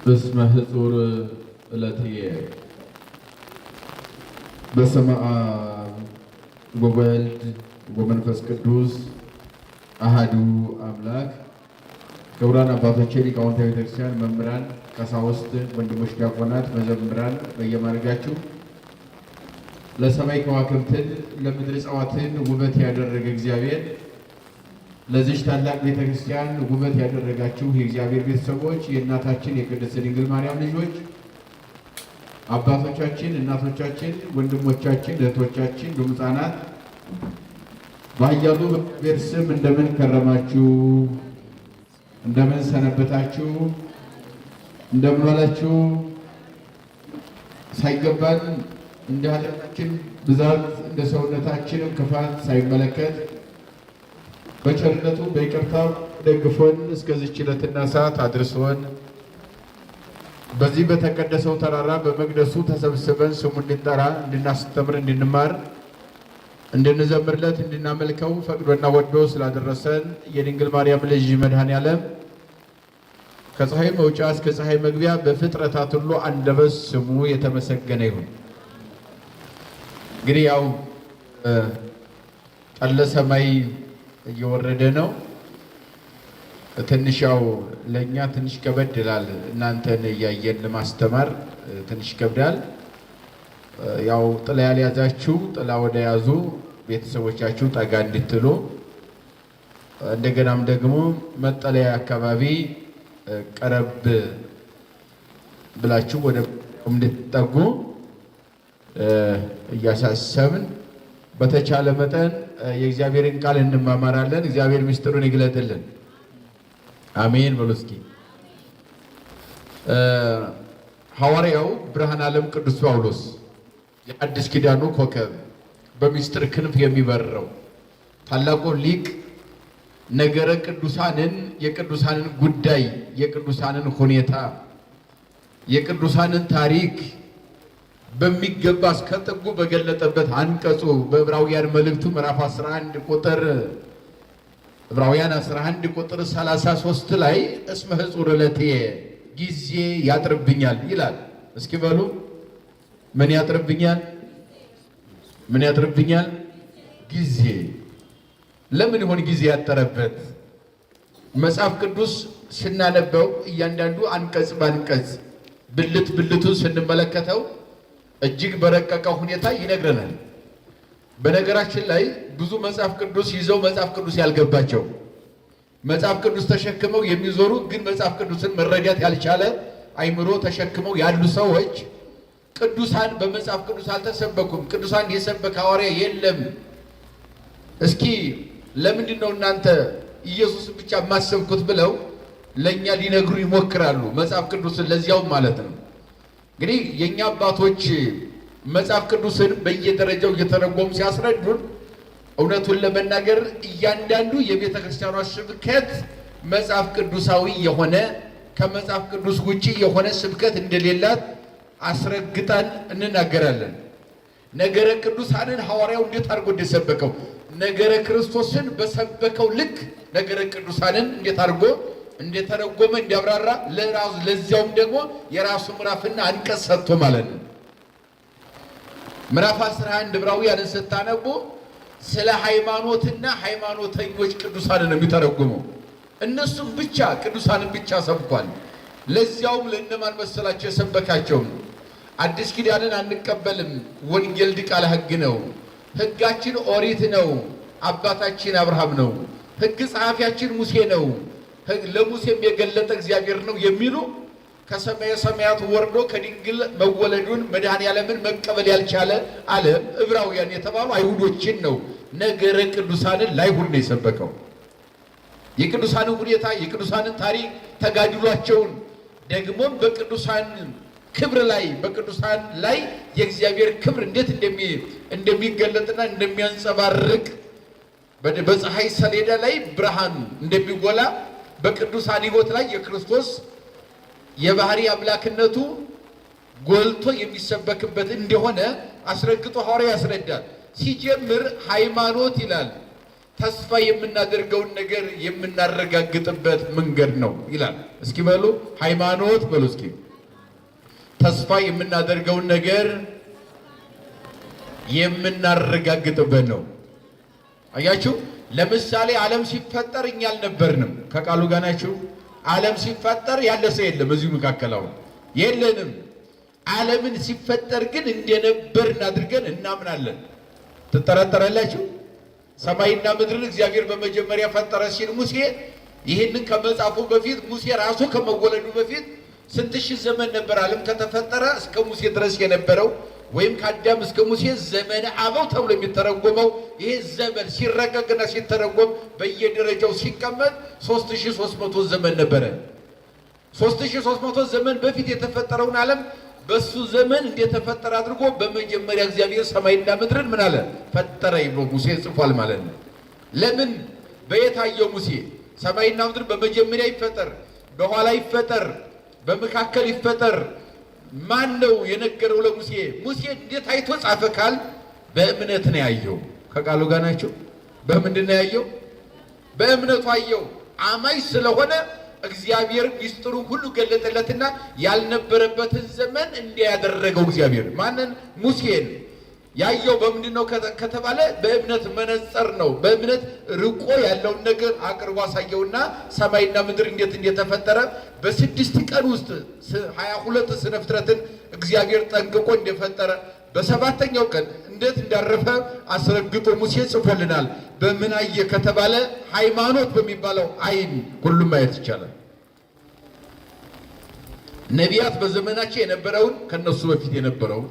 በስመ ህጹር ዕለትየ በስመ አብ ወወልድ ወመንፈስ ቅዱስ አሐዱ አምላክ። ክቡራን አባቶቼ ሊቃውንተ ቤተክርስቲያን፣ መምህራን፣ ቀሳውስት፣ ወንድሞች ዲያቆናት፣ መዘምራን በየማድረጋችሁ ለሰማይ ከዋክብትን ለምድር እጽዋትን ውበት ያደረገ እግዚአብሔር ለዚህ ታላቅ ቤተክርስቲያን ውበት ያደረጋችሁ የእግዚአብሔር ቤተሰቦች፣ የእናታችን የቅድስት ድንግል ማርያም ልጆች፣ አባቶቻችን፣ እናቶቻችን፣ ወንድሞቻችን፣ እህቶቻችን፣ ሕፃናት በኃያሉ በእግዚአብሔር ስም እንደምን ከረማችሁ? እንደምን ሰነበታችሁ? እንደምን ዋላችሁ? ሳይገባን እንደ ኃጢአታችን ብዛት እንደ ሰውነታችንም ክፋት ሳይመለከት በቸርነቱ በይቅርታው ደግፎን እስከዚህች ዕለትና ሰዓት አድርሶን በዚህ በተቀደሰው ተራራ በመቅደሱ ተሰብስበን ስሙ እንድንጠራ፣ እንድናስተምር፣ እንድንማር፣ እንድንዘምርለት፣ እንድናመልከው ፈቅዶና ወዶ ስላደረሰን የድንግል ማርያም ልጅ መድኃኔዓለም ከፀሐይ መውጫ እስከ ፀሐይ መግቢያ በፍጥረታት ሁሉ አንደበት ስሙ የተመሰገነ ይሁን። እንግዲህ ያው ጠለ ሰማይ እየወረደ ነው። ትንሽ ያው ለእኛ ትንሽ ከበድ ይላል። እናንተን እያየን ለማስተማር ትንሽ ይከብዳል። ያው ጥላ ያልያዛችሁ ጥላ ወደ ያዙ ቤተሰቦቻችሁ ጠጋ እንድትሉ፣ እንደገናም ደግሞ መጠለያ አካባቢ ቀረብ ብላችሁ ወደ እንድትጠጉ እያሳሰብን በተቻለ መጠን የእግዚአብሔርን ቃል እንማማራለን። እግዚአብሔር ምስጢሩን ይግለጥልን። አሜን በሉ እስኪ። ሐዋርያው ብርሃነ ዓለም ቅዱስ ጳውሎስ የአዲስ ኪዳኑ ኮከብ በምስጢር ክንፍ የሚበረው ታላቁ ሊቅ ነገረ ቅዱሳንን፣ የቅዱሳንን ጉዳይ፣ የቅዱሳንን ሁኔታ፣ የቅዱሳንን ታሪክ በሚገባ እስከ ጥጉ በገለጠበት አንቀጹ በዕብራውያን መልእክቱ ምዕራፍ 11 ቁጥር 33 ላይ እስመ ህጹር ዕለትየ ጊዜ ያጥርብኛል ይላል። እስኪ በሉ ምን ያጥርብኛል? ምን ያጥርብኛል? ጊዜ። ለምን ይሆን ጊዜ ያጠረበት? መጽሐፍ ቅዱስ ስናነበው እያንዳንዱ አንቀጽ በአንቀጽ ብልት ብልቱን ስንመለከተው እጅግ በረቀቀ ሁኔታ ይነግረናል። በነገራችን ላይ ብዙ መጽሐፍ ቅዱስ ይዘው መጽሐፍ ቅዱስ ያልገባቸው፣ መጽሐፍ ቅዱስ ተሸክመው የሚዞሩ ግን መጽሐፍ ቅዱስን መረዳት ያልቻለ አይምሮ ተሸክመው ያሉ ሰዎች ቅዱሳን በመጽሐፍ ቅዱስ አልተሰበኩም፣ ቅዱሳን የሰበከ ሐዋርያ የለም፣ እስኪ ለምንድን ነው እናንተ ኢየሱስን ብቻ የማሰብኩት ብለው ለእኛ ሊነግሩ ይሞክራሉ። መጽሐፍ ቅዱስን ለዚያውም ማለት ነው። እንግዲህ የእኛ አባቶች መጽሐፍ ቅዱስን በየደረጃው እየተረጎሙ ሲያስረዱን እውነቱን ለመናገር እያንዳንዱ የቤተ ክርስቲያኗ ስብከት መጽሐፍ ቅዱሳዊ የሆነ ከመጽሐፍ ቅዱስ ውጪ የሆነ ስብከት እንደሌላት አስረግጠን እንናገራለን። ነገረ ቅዱሳንን ሐዋርያው እንዴት አድርጎ እንደሰበከው፣ ነገረ ክርስቶስን በሰበከው ልክ ነገረ ቅዱሳንን እንዴት አድርጎ እንደተረጎመ እንዲያብራራ ለዚያውም ደግሞ የራሱ ምዕራፍና አንቀጽ ሰጥቶ ማለት ነው። ምዕራፍ 11 ዕብራውያንን ስታነቡ ስለ ሃይማኖትና ሃይማኖተኞች ቅዱሳንን ነው የሚተረጉመው። እነሱም ብቻ ቅዱሳንን ብቻ ሰብኳል። ለዚያውም ለእነማን መሰላቸው የሰበካቸው? አዲስ ኪዳንን አንቀበልም፣ ወንጌል ዲቃላ ሕግ ነው፣ ሕጋችን ኦሪት ነው፣ አባታችን አብርሃም ነው፣ ሕግ ጸሐፊያችን ሙሴ ነው፣ ለሙሴም የገለጠ እግዚአብሔር ነው የሚሉ ከሰማየ ሰማያት ወርዶ ከድንግል መወለዱን መድኃኔዓለምን መቀበል ያልቻለ ዓለም ዕብራውያን የተባሉ አይሁዶችን ነው ነገረ ቅዱሳንን ለአይሁድ ነው የሰበከው። የቅዱሳንን ሁኔታ፣ የቅዱሳንን ታሪክ፣ ተጋድሏቸውን ደግሞም በቅዱሳን ክብር ላይ በቅዱሳን ላይ የእግዚአብሔር ክብር እንዴት እንደሚገለጥና እንደሚያንጸባርቅ በፀሐይ ሰሌዳ ላይ ብርሃን እንደሚጎላ በቅዱሳን ሕይወት ላይ የክርስቶስ የባህሪ አምላክነቱ ጎልቶ የሚሰበክበት እንደሆነ አስረግጦ ሐዋርያው ያስረዳል። ሲጀምር ሃይማኖት ይላል። ተስፋ የምናደርገውን ነገር የምናረጋግጥበት መንገድ ነው ይላል። እስኪ በሉ ሃይማኖት በሉ እስኪ ተስፋ የምናደርገውን ነገር የምናረጋግጥበት ነው። አያችሁ፣ ለምሳሌ ዓለም ሲፈጠር እኛ አልነበርንም። ከቃሉ ጋር ናችሁ። ዓለም ሲፈጠር ያለ ሰው የለም እዚሁ መካከል አሁን የለንም። ዓለምን ሲፈጠር ግን እንደነበርን አድርገን እናምናለን። ትጠራጠራላችሁ? ሰማይና ምድርን እግዚአብሔር በመጀመሪያ ፈጠረ ሲል ሙሴ ይህንን ከመጻፉ በፊት ሙሴ ራሱ ከመወለዱ በፊት ስንት ሺህ ዘመን ነበር ዓለም ከተፈጠረ እስከ ሙሴ ድረስ የነበረው? ወይም ከአዳም እስከ ሙሴ ዘመነ አበው ተብሎ የሚተረጎመው ይሄ ዘመን ሲረቀቅና ሲተረጎም በየደረጃው ሲቀመጥ 3300 ዘመን ነበረ። 3300 ዘመን በፊት የተፈጠረውን ዓለም በሱ ዘመን እንደተፈጠረ አድርጎ በመጀመሪያ እግዚአብሔር ሰማይና ምድርን ምን አለ? ፈጠረ ብሎ ሙሴ ጽፏል ማለት ነው። ለምን በየታየው ሙሴ ሰማይና ምድር በመጀመሪያ ይፈጠር፣ በኋላ ይፈጠር፣ በመካከል ይፈጠር ማን ነው የነገረው ለሙሴ? ሙሴ እንዴት አይቶ ጻፈ ካል በእምነት ነው ያየው። ከቃሉ ጋር ናቸው። በምንድን ነው ያየው? በእምነቱ አየው። አማኝ ስለሆነ እግዚአብሔር ሚስጥሩን ሁሉ ገለጠለትና ያልነበረበትን ዘመን እንዲያደረገው እግዚአብሔር ማንን? ሙሴን። ያየው በምንድን ነው ከተባለ በእምነት መነጽር ነው። በእምነት ርቆ ያለውን ነገር አቅርቦ አሳየውና ሰማይና ምድር እንዴት እንደተፈጠረ በ6 ቀን ውስጥ 22 ስነ ፍጥረትን እግዚአብሔር ጠንቅቆ እንደፈጠረ በሰባተኛው ቀን እንዴት እንዳረፈ አስረግጦ ሙሴ ጽፎልናል። በምን አየ ከተባለ ሃይማኖት በሚባለው አይን ሁሉም ማየት ይቻላል። ነቢያት በዘመናቸው የነበረውን ከነሱ በፊት የነበረውን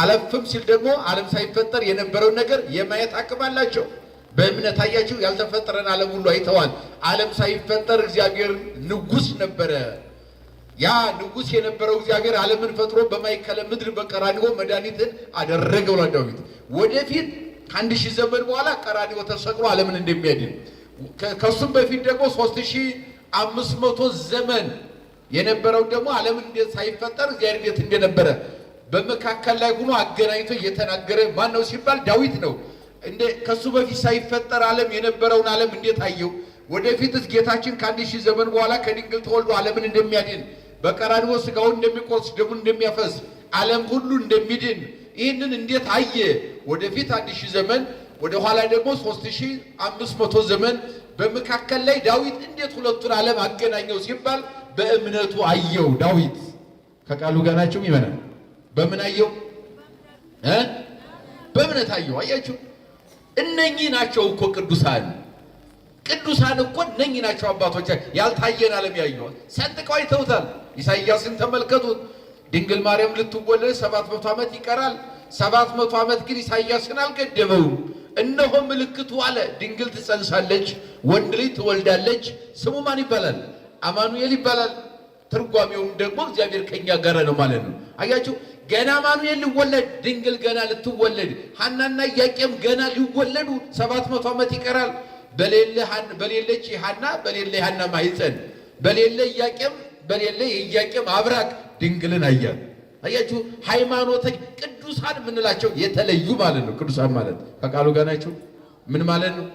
አለፍም ሲል ደግሞ ዓለም ሳይፈጠር የነበረውን ነገር የማየት አቅም አላቸው። በእምነት አያችሁ፣ ያልተፈጠረን ዓለም ሁሉ አይተዋል። ዓለም ሳይፈጠር እግዚአብሔር ንጉሥ ነበረ። ያ ንጉሥ የነበረው እግዚአብሔር ዓለምን ፈጥሮ በማይከለ ምድር በቀራንዮ መድኃኒትን አደረገው ለዳዊት። ወደፊት ከ1000 ዘመን በኋላ ቀራንዮ ተሰቅሎ ዓለምን እንደሚያድን ከሱም በፊት ደግሞ 3500 ዘመን የነበረው ደግሞ ዓለምን ሳይፈጠር እግዚአብሔር እንዴት እንደነበረ በመካከል ላይ ሆኖ አገናኝቶ እየተናገረ ማን ነው ሲባል ዳዊት ነው። ከሱ በፊት ሳይፈጠር ዓለም የነበረውን ዓለም እንዴት አየው? ወደፊትስ ጌታችን ከ1000 ዘመን በኋላ ከድንግል ተወልዶ ዓለምን እንደሚያድን በቀራንዮ ሥጋውን እንደሚቆርስ ደሙን እንደሚያፈስ ዓለም ሁሉ እንደሚድን ይህንን እንዴት አየ? ወደፊት 1000 ዘመን ወደ ኋላ ደግሞ 3500 ዘመን በመካከል ላይ ዳዊት እንዴት ሁለቱን ዓለም አገናኘው ሲባል በእምነቱ አየው ዳዊት። ከቃሉ ጋር ናቸው ይመናል። በምን አየው? በእምነት አየው። አያችሁ፣ እነኚህ ናቸው እኮ ቅዱሳን። ቅዱሳን እኮ እነኚህ ናቸው አባቶች። ያልታየን ዓለም ያዩዋል፣ ሰንጥቀው አይተውታል። ኢሳይያስን ተመልከቱት። ድንግል ማርያም ልትወለድ 700 ዓመት ይቀራል። 700 ዓመት ግን ኢሳይያስን አልገደበውም። እነሆ ምልክቱ አለ፣ ድንግል ትጸንሳለች፣ ወንድ ልጅ ትወልዳለች፣ ስሙ ማን ይባላል? አማኑኤል ይባላል። ትርጓሜውም ደግሞ እግዚአብሔር ከኛ ጋር ነው ማለት ነው። አያችሁ፣ ገና አማኑኤል ሊወለድ ድንግል ገና ልትወለድ ሐናና ኢያቄም ገና ሊወለዱ 700 ዓመት ይቀራል። በሌለች ሐና በሌለ ሐና ማኅፀን በሌለ ኢያቄም በሌለ የኢያቄም አብራክ ድንግልን አያት። አያችሁ፣ ሃይማኖተኛ ቅዱሳን የምንላቸው የተለዩ ማለት ነው። ቅዱሳን ማለት ከቃሉ ጋር ናቸው። ምን ማለት ነው?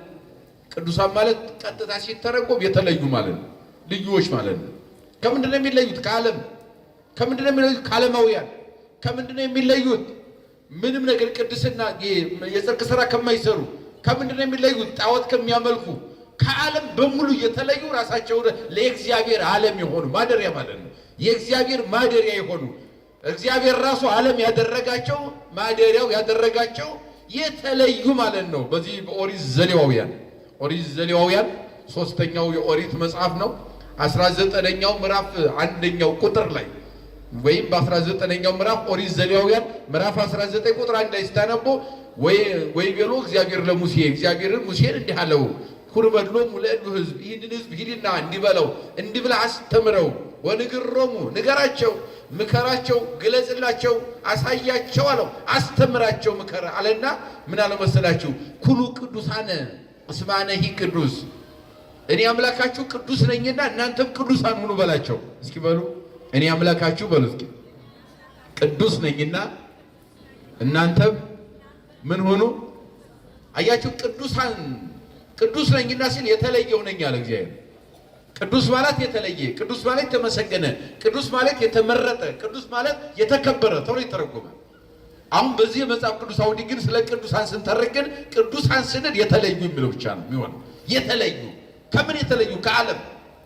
ቅዱሳን ማለት ቀጥታ ሲተረጎም የተለዩ ማለት ነው። ልዩዎች ማለት ነው። ከምንድን ነው የሚለዩት? ከዓለም። ከምንድን ነው የሚለዩት? ከዓለማውያን። ከምንድን ነው የሚለዩት? ምንም ነገር ቅድስና የጽድቅ ሥራ ከማይሰሩ። ከምንድን ነው የሚለዩት? ጣዖት ከሚያመልኩ። ከዓለም በሙሉ የተለዩ ራሳቸው ለእግዚአብሔር ዓለም የሆኑ ማደሪያ ማለት ነው። የእግዚአብሔር ማደሪያ የሆኑ እግዚአብሔር ራሱ ዓለም ያደረጋቸው ማደሪያው ያደረጋቸው የተለዩ ማለት ነው። በዚህ በኦሪት ዘሌዋውያን ኦሪት ዘሌዋውያን 3ኛው የኦሪት መጽሐፍ ነው። 19ኛው ምዕራፍ 1ኛው ቁጥር ላይ ወይም በ19ኛው ምዕራፍ ኦሪት ዘሌዋውያን ምዕራፍ 19 ቁጥር 1 ላይ ስታነቦ ወይ ቤሎ እግዚአብሔር ለሙሴ እግዚአብሔርን ሙሴን እንዲህ አለው፣ ሁር በድሎሙ ለእሉ ሕዝብ፣ ይህንን ሕዝብ ሂድና እንዲበለው እንዲህ ብለህ አስተምረው፣ ወንግሮሙ ንገራቸው፣ ምከራቸው፣ ግለጽላቸው፣ አሳያቸው አለው። አስተምራቸው፣ ምከራ አለና ምን አለው መሰላችሁ? ኩሉ ቅዱሳነ እስመ አነሂ ቅዱስ፣ እኔ አምላካችሁ ቅዱስ ነኝና እናንተም ቅዱሳን ሁኑ በላቸው። እስኪ በሉ እኔ አምላካችሁ በሉ እስኪ ቅዱስ ነኝና እናንተም ምን ሆኑ? አያችሁ፣ ቅዱሳን ቅዱስ ነኝና ሲል የተለየው ነኝ አለ እግዚአብሔር። ቅዱስ ማለት የተለየ፣ ቅዱስ ማለት የተመሰገነ፣ ቅዱስ ማለት የተመረጠ፣ ቅዱስ ማለት የተከበረ ተብሎ ይተረጎማል። አሁን በዚህ የመጽሐፍ ቅዱስ አውዲ ግን ስለ ቅዱሳን ስንተርክ ግን ቅዱሳን ስንል የተለዩ የሚለው ብቻ ነው የሚሆነው። የተለዩ ከምን የተለዩ? ከዓለም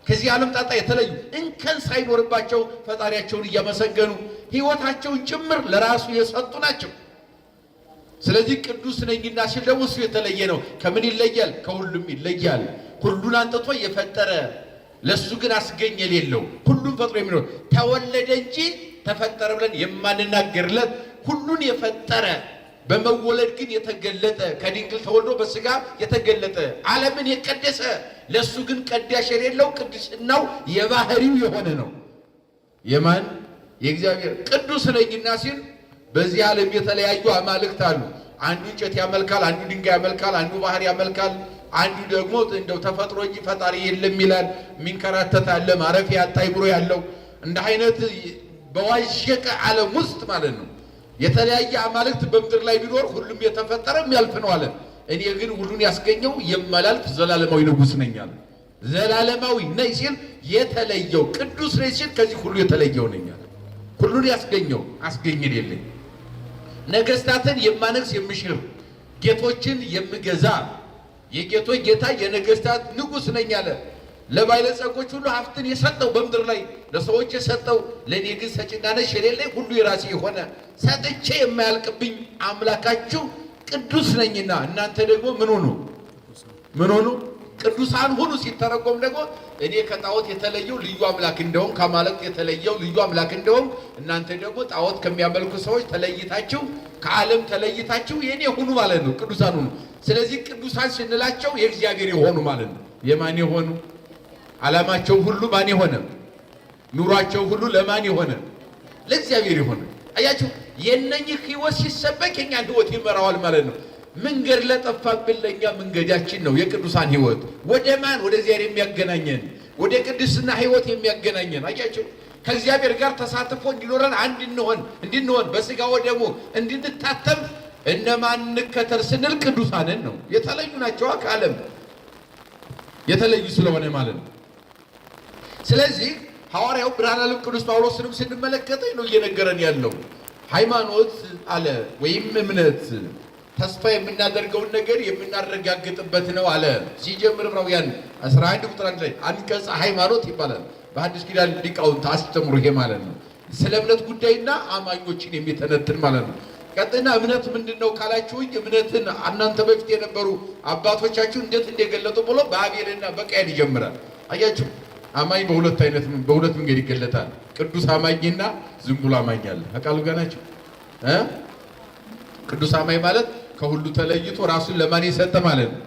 ከዚህ ዓለም ጣጣ የተለዩ እንከን ሳይኖርባቸው ፈጣሪያቸውን እያመሰገኑ ሕይወታቸውን ጭምር ለራሱ የሰጡ ናቸው። ስለዚህ ቅዱስ ነኝና ሲል ደግሞ እሱ የተለየ ነው። ከምን ይለያል? ከሁሉም ይለያል። ሁሉን አንጥቶ የፈጠረ ለሱ ግን አስገኝ የሌለው ሁሉን ፈጥሮ የሚኖር ተወለደ እንጂ ተፈጠረ ብለን የማንናገርለት ሁሉን የፈጠረ በመወለድ ግን የተገለጠ ከድንግል ተወልዶ በስጋ የተገለጠ ዓለምን የቀደሰ ለሱ ግን ቀዳሽ የሌለው ቅድስናው የባህሪው የሆነ ነው። የማን? የእግዚአብሔር። ቅዱስ ነኝና ሲል በዚህ ዓለም የተለያዩ አማልክት አሉ። አንዱ እንጨት ያመልካል፣ አንዱ ድንጋይ ያመልካል፣ አንዱ ባህር ያመልካል፣ አንዱ ደግሞ እንደው ተፈጥሮ እንጂ ፈጣሪ የለም ይላል። የሚንከራተት አለ፣ ማረፊያ ያጣ አይምሮ ያለው እንደ አይነት በዋዠቀ ዓለም ውስጥ ማለት ነው የተለያየ አማልክት በምድር ላይ ቢኖር ሁሉም የተፈጠረ የሚያልፍ ነው አለ። እኔ ግን ሁሉን ያስገኘው የማላልፍ ዘላለማዊ ንጉሥ ነኝ አለ። ዘላለማዊ ነኝ ሲል የተለየው፣ ቅዱስ ነኝ ሲል ከዚህ ሁሉ የተለየው ነኝ አለ። ሁሉን ያስገኘው አስገኝልኝ፣ ነገስታትን የማነግስ የምሽር፣ ጌቶችን የምገዛ የጌቶች ጌታ የነገስታት ንጉሥ ነኝ አለ። ለባለጸጎች ሁሉ ሀብትን የሰጠው በምድር ላይ ለሰዎች የሰጠው፣ ለእኔ ግን ሰጪና ነሽ የሌለኝ ሁሉ የራሴ የሆነ ሰጥቼ የማያልቅብኝ አምላካችሁ ቅዱስ ነኝና እናንተ ደግሞ ምን ሁኑ? ምን ሁኑ? ቅዱሳን ሁኑ። ሲተረጎም ደግሞ እኔ ከጣዖት የተለየው ልዩ አምላክ እንደሆን፣ ከአማልክት የተለየው ልዩ አምላክ እንደሆን፣ እናንተ ደግሞ ጣዖት ከሚያመልኩ ሰዎች ተለይታችሁ ከዓለም ተለይታችሁ የኔ ሁኑ ማለት ነው። ቅዱሳን ሁኑ። ስለዚህ ቅዱሳን ስንላቸው የእግዚአብሔር የሆኑ ማለት ነው። የማን የሆኑ? ዓላማቸው ሁሉ ማን የሆነ? ኑሯቸው ሁሉ ለማን የሆነ? ለእግዚአብሔር የሆነ። አያችሁ፣ የነኝህ ህይወት ሲሰበክ የኛን ህይወት ይመራዋል ማለት ነው። መንገድ ለጠፋብን ለኛ መንገዳችን ነው የቅዱሳን ህይወት። ወደ ማን? ወደ እግዚአብሔር የሚያገናኘን፣ ወደ ቅድስና ህይወት የሚያገናኘን። አያችሁ፣ ከእግዚአብሔር ጋር ተሳትፎ እንዲኖረን እንድንሆን በስጋ ወደሙ እንድንታተም እነማን እንከተል ስንል ቅዱሳንን ነው። የተለዩ ናቸው ከዓለም የተለዩ ስለሆነ ማለት ነው። ስለዚህ ሐዋርያው ብርሃነ ዓለም ቅዱስ ጳውሎስንም ስንመለከተኝ ነው እየነገረን ያለው። ሃይማኖት አለ ወይም እምነት ተስፋ የምናደርገውን ነገር የምናረጋግጥበት ነው አለ። ሲጀምር ዕብራውያን 11 ቁጥር 1 ላይ አንቀጸ ሃይማኖት ይባላል። በሐዲስ ኪዳን ሊቃውንት አስተምሩ ይሄ ማለት ነው። ስለ እምነት ጉዳይና አማኞችን የሚተነትን ማለት ነው። ቀጥና እምነት ምንድነው ካላችሁኝ፣ እምነትን እናንተ በፊት የነበሩ አባቶቻችሁ እንዴት እንደገለጡ ብሎ በአቤልና በቃየል ይጀምራል። አያችሁ፣ አማኝ በሁለት መንገድ ይገለጣል። ቅዱስ አማኝና ዝም ብሎ አማኝ አለ። አቃሉ ጋር ናቸው። ቅዱስ አማኝ ማለት ከሁሉ ተለይቶ ራሱን ለማን የሰጠ ማለት ነው።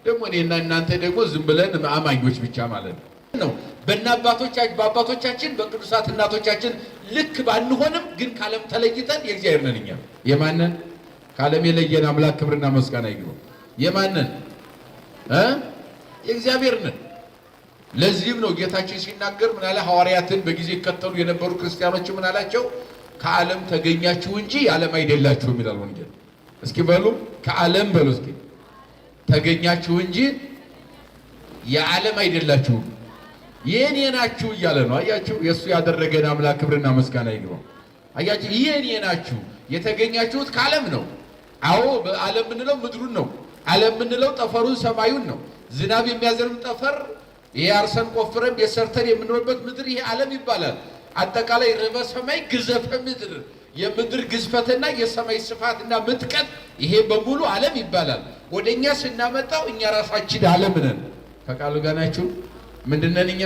ደግሞ እኔና እናንተ ደግሞ ዝም ብለን አማኞች ብቻ ማለት ነው። በአባቶቻችን በቅዱሳት እናቶቻችን ልክ ባንሆንም ግን ከዓለም ተለይተን የእግዚአብሔር ነን። እኛ የማንን? ከዓለም የለየን አምላክ ክብርና ምስጋና ይግባው። የማንን? የእግዚአብሔር ነን። ለዚህም ነው ጌታችን ሲናገር ምን አለ? ሐዋርያትን በጊዜ ይከተሉ የነበሩ ክርስቲያኖች ምን አላቸው? ከዓለም ተገኛችሁ እንጂ የዓለም አይደላችሁም ይላል ወንጌል። እስኪ በሉ ከዓለም በሉ እስኪ ተገኛችሁ እንጂ የዓለም አይደላችሁም የኔ ናችሁ እያለ ነው። አያችሁ፣ የእሱ ያደረገን አምላክ ክብርና ምስጋና ይግባው። አያችሁ፣ የኔ ናችሁ። የተገኛችሁት ከዓለም ነው። አዎ፣ በዓለም ምንለው ምድሩን ነው። ዓለም ምንለው ጠፈሩን ሰማዩን ነው። ዝናብ የሚያዘንብ ጠፈር፣ ይሄ አርሰን ቆፍረን ቤት ሰርተን የምንኖርበት ምድር ይሄ ዓለም ይባላል። አጠቃላይ ርዕበ ሰማይ ግዘፈ ምድር፣ የምድር ግዝፈትና የሰማይ ስፋትና ምጥቀት ይሄ በሙሉ ዓለም ይባላል። ወደኛ ስናመጣው እኛ ራሳችን ዓለም ነን። ከቃሉ ጋር ናችሁ። ምንድነን እኛ?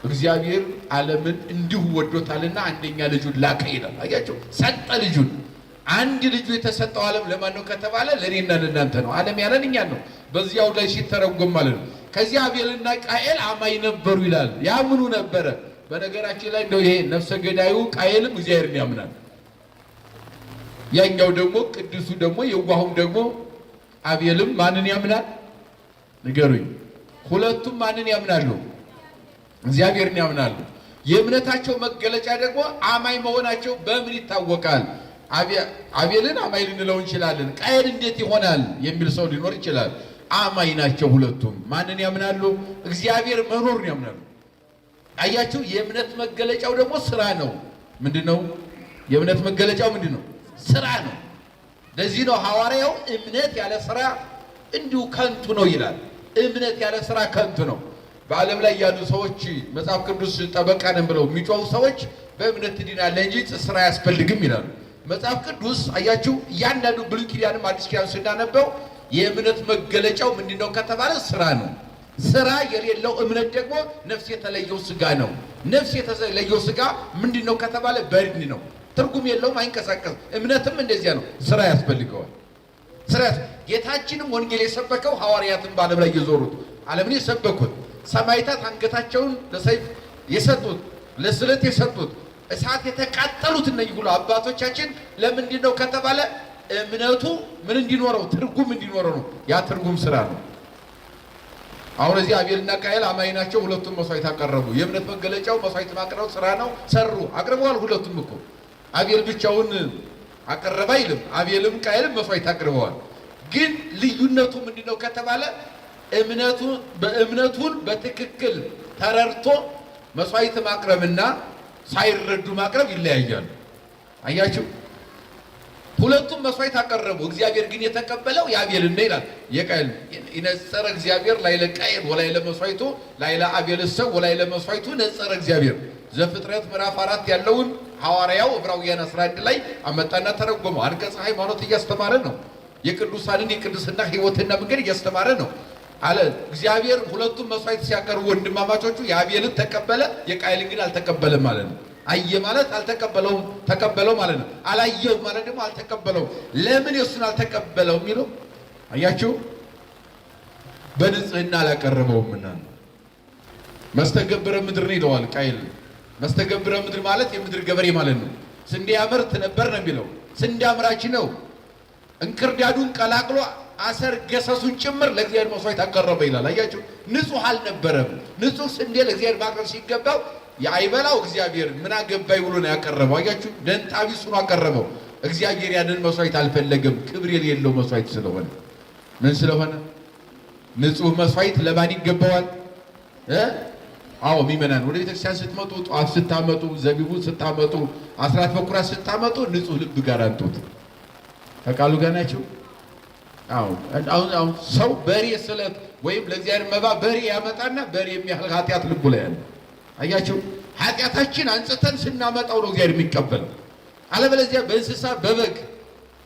እግዚአብሔር ዓለምን እንዲሁ ወዶታልና አንደኛ ልጁን ላከ ይላል። አያችሁ፣ ሰጠ ልጁን። አንድ ልጁ የተሰጠው ዓለም ለማን ነው ከተባለ ለኔና ለእናንተ ነው። ዓለም ያለን እኛ ነው። በዚያው ላይ ሲተረጎም ማለት ነው። ከዚያ አቤልና ቃየል አማኝ ነበሩ ይላል። ያምኑ ነበረ። በነገራችን ላይ እንደው ይሄ ነፍሰ ገዳዩ ቃየልም እግዚአብሔርን ያምናል። ያኛው ደግሞ ቅዱሱ ደግሞ የዋሁም ደግሞ አቤልም ማንን ያምናል? ንገሩኝ። ሁለቱም ማንን ያምናሉ? እግዚአብሔርን ያምናሉ። የእምነታቸው መገለጫ ደግሞ አማኝ መሆናቸው በምን ይታወቃል? አቤልን አማኝ ልንለው እንችላለን። ቃየል እንዴት ይሆናል የሚል ሰው ሊኖር ይችላል። አማኝ ናቸው ሁለቱም። ማንን ያምናሉ? እግዚአብሔር መኖርን ያምናሉ። አያችሁ፣ የእምነት መገለጫው ደግሞ ስራ ነው። ምንድነው? የእምነት መገለጫው ምንድነው? ስራ ነው። ለዚህ ነው ሐዋርያው እምነት ያለ ስራ እንዲሁ ከንቱ ነው ይላል። እምነት ያለ ስራ ከንቱ ነው። በዓለም ላይ ያሉ ሰዎች መጽሐፍ ቅዱስ ጠበቃ ነን ብለው የሚጮሁ ሰዎች በእምነት ትድናለህ እንጂ ስራ አያስፈልግም ይላሉ። መጽሐፍ ቅዱስ አያችሁ፣ እያንዳንዱ ብሉይ ኪዳንም አዲስ ኪዳን ስናነበው የእምነት መገለጫው ምንድነው ከተባለ ስራ ነው። ስራ የሌለው እምነት ደግሞ ነፍስ የተለየው ስጋ ነው። ነፍስ የተለየው ስጋ ምንድነው ከተባለ በድን ነው፣ ትርጉም የለውም፣ አይንቀሳቀስም። እምነትም እንደዚያ ነው፣ ስራ ያስፈልገዋል። ስራ ጌታችንም ወንጌል የሰበከው ሐዋርያትን በዓለም ላይ የዞሩት ዓለምን የሰበኩት ሰማዕታት አንገታቸውን ለሰይፍ የሰጡት ለስለት የሰጡት እሳት የተቃጠሉት እነዚህ ሁሉ አባቶቻችን ለምንድን ነው ከተባለ እምነቱ ምን እንዲኖረው ትርጉም እንዲኖረው ነው። ያ ትርጉም ስራ ነው። አሁን እዚህ አቤልና ቃየል አማኝ ናቸው። ሁለቱም መስዋዕት አቀረቡ። የእምነት መገለጫው መስዋዕት ማቅረብ ስራ ነው። ሰሩ፣ አቅርበዋል። ሁለቱም እኮ አቤል ብቻውን አቀረበ አይልም። አቤልም ቃየልም መስዋዕት አቅርበዋል። ግን ልዩነቱ ምንድነው ከተባለ እምነቱን በትክክል ተረድቶ መስዋዕት ማቅረብና ሳይረዱ ማቅረብ ይለያያሉ። አያችሁ፣ ሁለቱም መስዋዕት አቀረቡ። እግዚአብሔር ግን የተቀበለው የአቤልን ነው ይላል። የቃየል ይነጸረ እግዚአብሔር ላይለ ቃየል ወላይለ መስዋዕቱ ላይለ አቤል ሰው ወላይለ መስዋዕቱ ነጸረ እግዚአብሔር። ዘፍጥረት ምዕራፍ 4 ያለውን ሐዋርያው ዕብራውያን 11 ላይ አመጣና ተረጎመው። አንቀጸ ሃይማኖት እያስተማረ ነው። የቅዱሳንን የቅድስና ሕይወትና መንገድ እያስተማረ ነው አለ። እግዚአብሔር ሁለቱም መስዋዕት ሲያቀርቡ ወንድማማቾቹ የአቤልን ተቀበለ፣ የቃየልን ግን አልተቀበለም ማለት ነው። አየ ማለት አልተቀበለውም፣ ተቀበለው ማለት ነው። አላየው ማለት ደግሞ አልተቀበለውም። ለምን የሱን አልተቀበለው የሚለው አያችሁ፣ በንጽህና አላቀረበውምና። መስተገብረ ምድር ነው ይለዋል ቃየል። መስተገብረ ምድር ማለት የምድር ገበሬ ማለት ነው። ስንዴ ያመርት ነበር ነው የሚለው። ስንዴ አምራች ነው። እንክርዳዱን ቀላቅሎ አሰር ገሰሱን ጭምር ለእግዚአብሔር መስዋዕት አቀረበ ይላል። አያችሁ፣ ንጹህ አልነበረም። ንጹህ ስንዴ ለእግዚአብሔር ማቅረብ ሲገባው የአይበላው እግዚአብሔር ምን አገባይ ብሎ ነው ያቀረበው። አያችሁ፣ ደንታ ቢስ ሆኖ አቀረበው። እግዚአብሔር ያንን መስዋዕት አልፈለገም። ክብር የሌለው መስዋዕት ስለሆነ ምን ስለሆነ ንጹህ መስዋዕት ለማን ይገባዋል? አዎ ሚመናን ወደ ቤተክርስቲያን ስትመጡ፣ ጧፍ ስታመጡ፣ ዘቢቡን ስታመጡ፣ አስራት በኩራት ስታመጡ ንጹህ ልብ ጋር አንጡት። ከቃሉ ጋር ናቸው። አሁን ሰው በሬ ስለት ወይም ለእግዚአብሔር መባ በሬ ያመጣና በሬ የሚያህል ኃጢአት ልቡ ላይ ያለ። አያችሁ፣ ኃጢአታችን አንጽተን ስናመጣው ነው እግዚአብሔር የሚቀበለው። አለበለዚያ በእንስሳ በበግ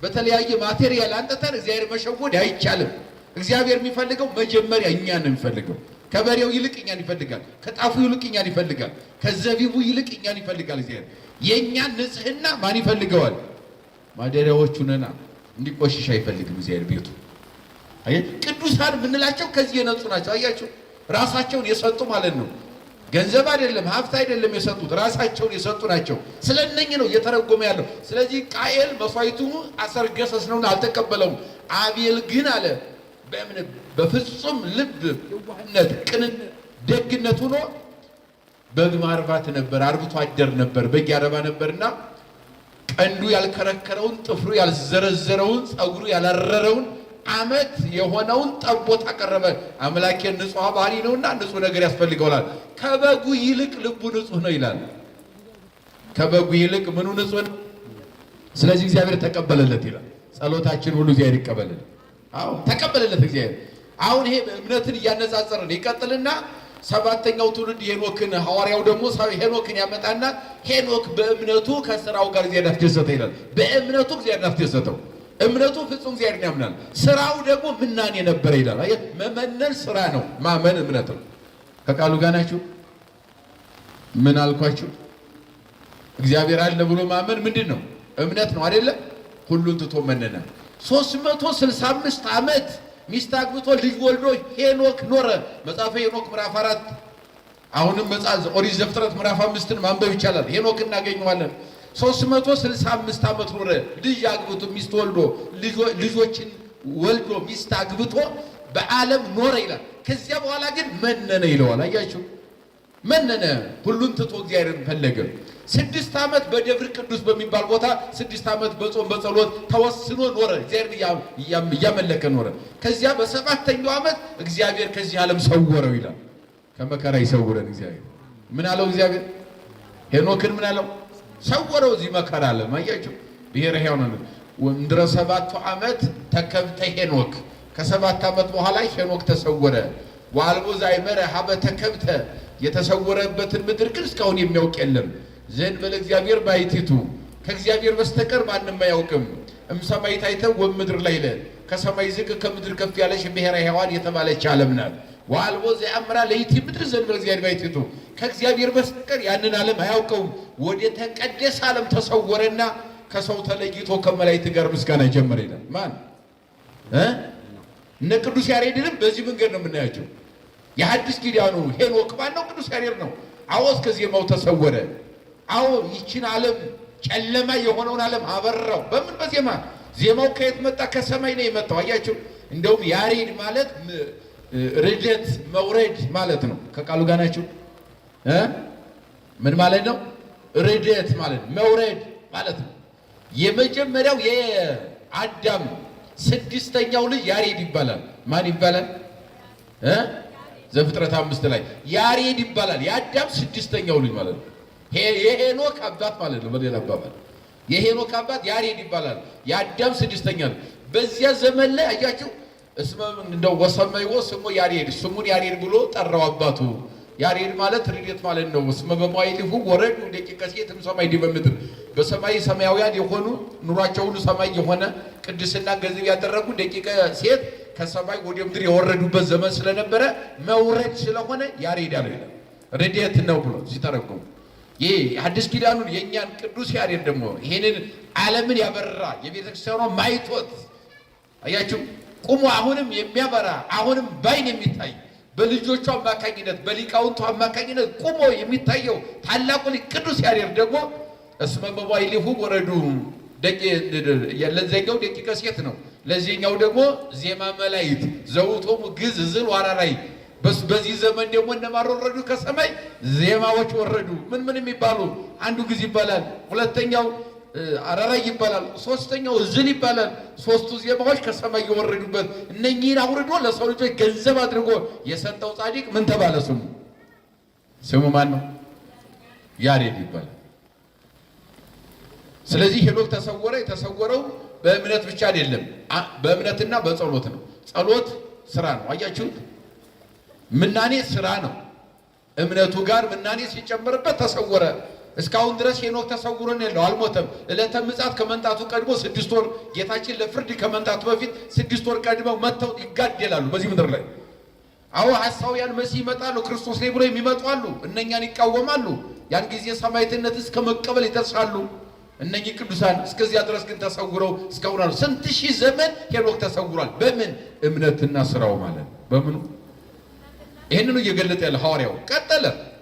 በተለያየ ማቴሪያል አንጥተን እግዚአብሔር መሸወድ አይቻልም። እግዚአብሔር የሚፈልገው መጀመሪያ እኛን ነው የሚፈልገው። ከበሬው ይልቅ እኛን ይፈልጋል። ከጣፉ ይልቅ እኛን ይፈልጋል። ከዘቢቡ ይልቅ እኛን ይፈልጋል። እግዚአብሔር የእኛን ንጽህና ማን ይፈልገዋል? ማደሪያዎቹ ነና። እንዲቆሽሽ አይፈልግም እግዚአብሔር ቤቱ። ቅዱሳን የምንላቸው ከዚህ የነጹ ናቸው። አያቸው፣ ራሳቸውን የሰጡ ማለት ነው። ገንዘብ አይደለም፣ ሀብት አይደለም የሰጡት፣ ራሳቸውን የሰጡ ናቸው። ስለነኝ ነው እየተረጎመ ያለው። ስለዚህ ቃየል መስዋዕቱ አሰር ገሰስ ነውና አልተቀበለውም። አቤል ግን አለ በእምነት በፍጹም ልብ የዋህነት፣ ቅንነት፣ ደግነት ሆኖ በግ ማርባት ነበር። አርብቶ አደር ነበር። በግ ያረባ ነበርና ቀንዱ ያልከረከረውን፣ ጥፍሩ ያልዘረዘረውን፣ ጸጉሩ ያላረረውን ዓመት የሆነውን ጠቦት አቀረበ። አምላኬ ንጹሕ ባህሪ ነውና ንጹሕ ነገር ያስፈልገዋል። ከበጉ ይልቅ ልቡ ንጹሕ ነው ይላል። ከበጉ ይልቅ ምኑ ንጹሕ ነው? ስለዚህ እግዚአብሔር ተቀበለለት ይላል። ጸሎታችን ሁሉ እግዚአብሔር ይቀበልልን። አዎ ተቀበለለት እግዚአብሔር። አሁን ይሄ እምነትን እያነጻጸረ ነው። ይቀጥልና ሰባተኛው ትውልድ ሄኖክን ሐዋርያው ደግሞ ሄኖክን ያመጣና ሄኖክ በእምነቱ ከስራው ጋር እግዚአብሔር አስደሰተ ይላል። በእምነቱ እግዚአብሔር አስደሰተው። እምነቱ ፍጹም እግዚአብሔርን ያምናል። ስራው ደግሞ ምናኔ ነበረ ይላል። አይ መመነን ስራ ነው፣ ማመን እምነት ነው። ከቃሉ ጋር ናችሁ? ምን አልኳችሁ? እግዚአብሔር አለ ብሎ ማመን ምንድን ነው? እምነት ነው አይደለ? ሁሉን ትቶ መነነ። 365 ዓመት ሚስት አግብቶ ልጅ ወልዶ ሄኖክ ኖረ። መጽሐፈ ሄኖክ ምዕራፍ 4 አሁንም መጽሐፍ ኦሪት ዘፍጥረት ምዕራፍ 5ን ማንበብ ይቻላል። ሄኖክ እናገኘዋለን። 365 ዓመት ኖረ። ልጅ አግብቶ ሚስት ወልዶ ልጆችን ወልዶ ሚስት አግብቶ በዓለም ኖረ ይላል። ከዚያ በኋላ ግን መነነ ይለዋል። አያችሁ፣ መነነ ሁሉን ትቶ እግዚአብሔርን ፈለገ። 6 ዓመት በደብረ ቅዱስ በሚባል ቦታ 6 ዓመት በጾም በጸሎት ተወስኖ ኖረ። እግዚአብሔርን እያመለከ ኖረ። ከዚያ በ7ኛው ዓመት እግዚአብሔር ከዚህ ዓለም ሰወረው ይላል። ከመከራ ይሰውረን እግዚአብሔር። ምን አለው እግዚአብሔር? ሄኖክን ምን አለው? ሰወረው እዚህ መከራ ዓለም። አያችሁ ብሔረ ሕያው ነው። ወንድረ 7 ዓመት ተከብተ ሄኖክ። ከ7 ዓመት በኋላ ሄኖክ ተሰወረ። ወአልቦ ዘአይመረ ሀበ ተከብተ የተሰወረበትን ምድር ግን እስካሁን የሚያውቅ የለም። ዘእንበለ እግዚአብሔር ባሕቲቱ ከእግዚአብሔር በስተቀር ማንም አያውቅም። እምሰማይ ታይተው ወምድር ላይ ለ ከሰማይ ዝቅ ከምድር ከፍ ያለች ብሔረ ሕያዋን የተባለች ዓለም ናት። ወአልቦ ዘአምራ ለይቲ ምድር ዘእንበለ እግዚአብሔር ባሕቲቱ ከእግዚአብሔር በስተቀር ያንን ዓለም አያውቀውም። ወደ ተቀደሰ ዓለም ተሰወረና ከሰው ተለይቶ ከመላእክት ጋር ምስጋና ጀመረ ይላል። ማን እነ ቅዱስ ያሬድንም በዚህ መንገድ ነው የምናያቸው። የሐዲስ ኪዳኑ ሄኖክ ማነው? ቅዱስ ያሬድ ነው። አዎ እስከ ዜማው ተሰወረ። አዎ ይችን ዓለም ጨለማ የሆነውን ዓለም አበራው። በምን? በዜማ። ዜማው ከየት መጣ? ከሰማይ ነው የመጣው። አያችሁ። እንደውም ያሬድ ማለት ርደት መውረድ ማለት ነው። ከቃሉ ጋር ናችሁ? ምን ማለት ነው? ርደት ማለት መውረድ ማለት ነው። የመጀመሪያው የአዳም 6ኛው ልጅ ያሬድ ይባላል። ማን ይባላል? ዘፍጥረት 5 ላይ ያሬድ ይባላል። የአዳም 6ኛው ልጅ ማለት ነው። የሄኖክ አባት ማለት ነው። በሌላ አባባል የሄኖክ አባት ያሬድ ይባላል። የአዳም 6ኛ ልጅ። በዚያ ዘመን ላይ አያችሁ እንደው ወሰመይዎ ስሙ ያሬድ፣ ስሙን ያሬድ ብሎ ጠራው አባቱ። ያሬድ ማለት ርዴት ማለት ነው። እስመ በመዋዕሊሁ ወረዱ ደቂቀ ሴት እምሰማይ ዲበ ምድር፣ በሰማይ ሰማያውያን የሆኑ ኑሯቸው ሁሉ ሰማይ የሆነ ቅድስና ገንዘብ ያደረጉ ደቂቀ ሴት ከሰማይ ወደ ምድር የወረዱበት ዘመን ስለነበረ መውረድ ስለሆነ ያሬድ አለ። ርዴት ነው ብሎ ሲተረጎሙ ይህ አዲስ ኪዳኑን የእኛን ቅዱስ ያሬድ ደግሞ ይሄንን ዓለምን ያበራ የቤተክርስቲያኗ ማይቶት አያችሁ ቁሙ አሁንም የሚያበራ አሁንም ባይን የሚታይ በልጆቹ አማካኝነት በሊቃውንቱ አማካኝነት ቁሞ የሚታየው ታላቁ ቅዱስ ያሬድ ደግሞ እስመ በመዋዕሊሁ ወረዱ ለዚህኛው ደቂቀ ሴት ነው። ለዚህኛው ደግሞ ዜማ መላእክት ዘውቶሙ ግዕዝ ዕዝል ወአራራይ። በዚህ ዘመን ደግሞ እነማን ወረዱ ከሰማይ? ዜማዎች ወረዱ። ምን የሚባሉ? አንዱ ግዕዝ ይባላል፣ ሁለተኛው አራራይ ይባላል፣ ሶስተኛው ዕዝል ይባላል። 3ቱ ዜማዎች ከሰማይ የወረዱበት እነኚህን አውርዶ ለሰው ልጆች ገንዘብ አድርጎ የሰጠው ጻድቅ ምን ተባለ? ስሙ ማን ነው? ያሬድ ይባላል። ስለዚህ ሄኖክ ተሰወረ። የተሰወረው በእምነት ብቻ አይደለም፣ በእምነትና በጸሎት ነው። ጸሎት ስራ ነው። አያችሁት? ምናኔ ስራ ነው። እምነቱ ጋር ምናኔ ሲጨመርበት ተሰወረ። እስካሁን ድረስ ሄኖክ ተሰውሮ ነው ያለው፣ አልሞተም። ዕለተ ምጽአት ከመንጣቱ ቀድሞ 6 ወር ጌታችን ለፍርድ ከመንጣቱ በፊት 6 ወር ቀድመው መጥተው ይጋደላሉ በዚህ ምድር ላይ። አዎ ሐሳውያን መሲህ ይመጣሉ፣ ክርስቶስ ነኝ ብሎ የሚመጡ አሉ። እነኛን ይቃወማሉ። ያን ጊዜ ሰማዕትነት እስከ መቀበል ይደርሳሉ። እነኚህ ቅዱሳን እስከዚያ ድረስ ግን ተሰውረው እስካሁን አሉ። ስንት ሺህ ዘመን ሄኖክ ተሰውሯል። በምን? እምነትና ስራው ማለት ነው። በምኑ? ይህንኑ እየገለጠ ያለ ሐዋርያው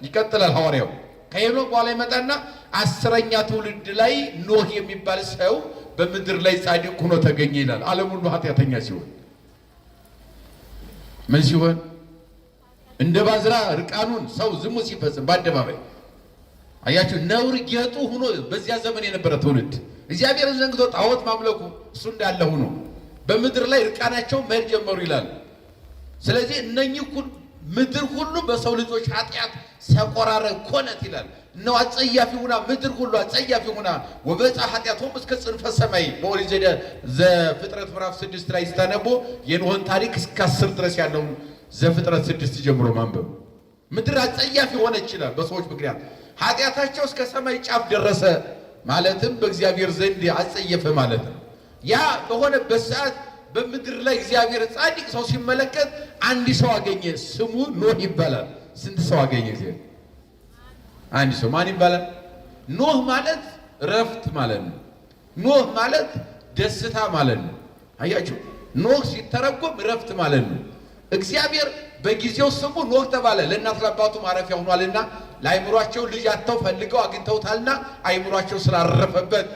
ይቀጥላል። ሐዋርያው ከሄኖክ በኋላ ይመጣና 10ኛ ትውልድ ላይ ኖህ የሚባል ሰው በምድር ላይ ጻድቅ ሆኖ ተገኘ ይላል። ዓለም ሁሉ ኃጢአተኛ ሲሆን ምን ሲሆን? እንደ ባዝራ ርቃኑን ሰው ዝሙት ሲፈጽም በአደባባይ አያችሁ፣ ነውር ጌጡ ሆኖ በዚያ ዘመን የነበረ ትውልድ እግዚአብሔርን ዘንግቶ ጣዖት ማምለኩ እሱ እንዳለ ሆኖ በምድር ላይ ርቃናቸው መሄድ ጀመሩ ይላል። ስለዚህ እነኚህ ምድር ሁሉ በሰው ልጆች ኃጢአት ሰቆራረ ኮነት ይላል። እነሆ አጸያፊ ሆና ምድር ሁሉ አጸያፊ ሆና ወበፃ ኃጢአቶም እስከ ጽንፈ ሰማይ። በኦሪት ዘፍጥረት ምዕራፍ 6 ላይ ስታነቦ የኖህን ታሪክ እስከ 10 ድረስ ያለውን ዘፍጥረት 6 ጀምሮ ማንበብ። ምድር አጸያፊ ሆነች ይላል። በሰዎች ምክንያት ኃጢአታቸው እስከ ሰማይ ጫፍ ደረሰ። ማለትም በእግዚአብሔር ዘንድ አጸየፈ ማለት ነው። ያ በሆነበት ሰዓት በምድር ላይ እግዚአብሔር ጻድቅ ሰው ሲመለከት አንድ ሰው አገኘ። ስሙ ኖህ ይባላል። ስንት ሰው አገኘ? አንድ ሰው። ማን ይባላል? ኖህ ማለት ረፍት ማለት ነው። ኖህ ማለት ደስታ ማለት ነው። አያችሁ፣ ኖህ ሲተረጎም ረፍት ማለት ነው። እግዚአብሔር በጊዜው ስሙ ኖህ ተባለ። ለእናት ለአባቱ ማረፊያ ሆኗልና ለአይምሯቸው ልጅ አጥተው ፈልገው አግኝተውታልና አይምሯቸው ስላረፈበት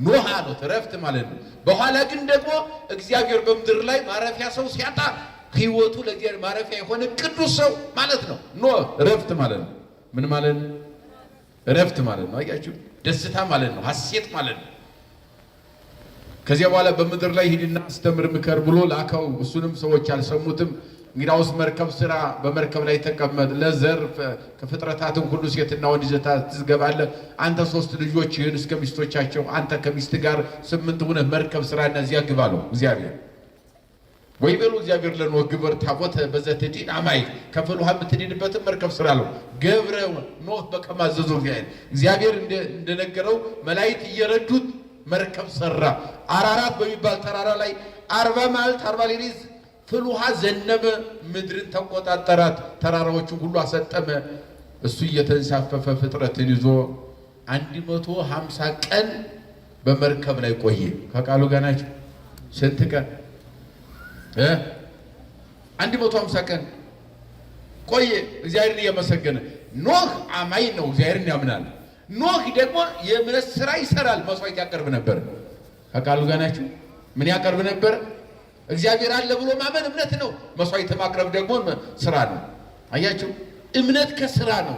ኖህ አሉት፣ ረፍት ማለት ነው። በኋላ ግን ደግሞ እግዚአብሔር በምድር ላይ ማረፊያ ሰው ሲያጣ ሕይወቱ ለእግዚአብሔር ማረፊያ የሆነ ቅዱስ ሰው ማለት ነው። ኖህ ረፍት ማለት ነው። ምን ማለት ነው? እረፍት ማለት ነው። አያችሁ፣ ደስታ ማለት ነው፣ ሐሴት ማለት ነው። ከዚያ በኋላ በምድር ላይ ሂድና አስተምር ምከር ብሎ ላከው። እሱንም ሰዎች አልሰሙትም። እንግዲያውስ መርከብ ስራ፣ በመርከብ ላይ ተቀመጥ፣ ለዘር ከፍጥረታትን ሁሉ ሴትና ወንድ ይዘህ ትገባለህ። አንተ 3 ልጆችህን እስከ ሚስቶቻቸው፣ አንተ ከሚስት ጋር 8 ሆነህ መርከብ ስራና እዚያ ግባ አለው እግዚአብሔር። ወይ በሉ እግዚአብሔር ለኖህ ግበር ታቦተ በዘትዲን አማይ ከፍል ውሃ የምትድንበትን መርከብ ስራ አለው። ገብረ ኖህ በከማዘዙ እግዚአብሔር እንደነገረው መላእክት እየረዱት መርከብ ሰራ። አራራት በሚባል ተራራ ላይ 40 መዓልት 40 ሌሊት ፍል ውሃ ዘነበ። ምድርን ተቆጣጠራት፣ ተራራዎቹን ሁሉ አሰጠመ። እሱ እየተንሳፈፈ ፍጥረትን ይዞ 150 ቀን በመርከብ ላይ ቆየ። ከቃሉ ጋር ናቸው። ስንት ቀን? 150 ቀን ቆየ። እግዚአብሔርን እያመሰገነ ኖህ አማኝ ነው፣ እግዚአብሔርን ያምናል። ኖህ ደግሞ የእምነት ስራ ይሰራል። መስዋዕት ያቀርብ ነበር። ከቃሉ ጋር ናቸው። ምን ያቀርብ ነበር? እግዚአብሔር አለ ብሎ ማመን እምነት ነው። መስዋዕት ማቅረብ ደግሞ ስራ ነው። አያችሁ፣ እምነት ከስራ ነው።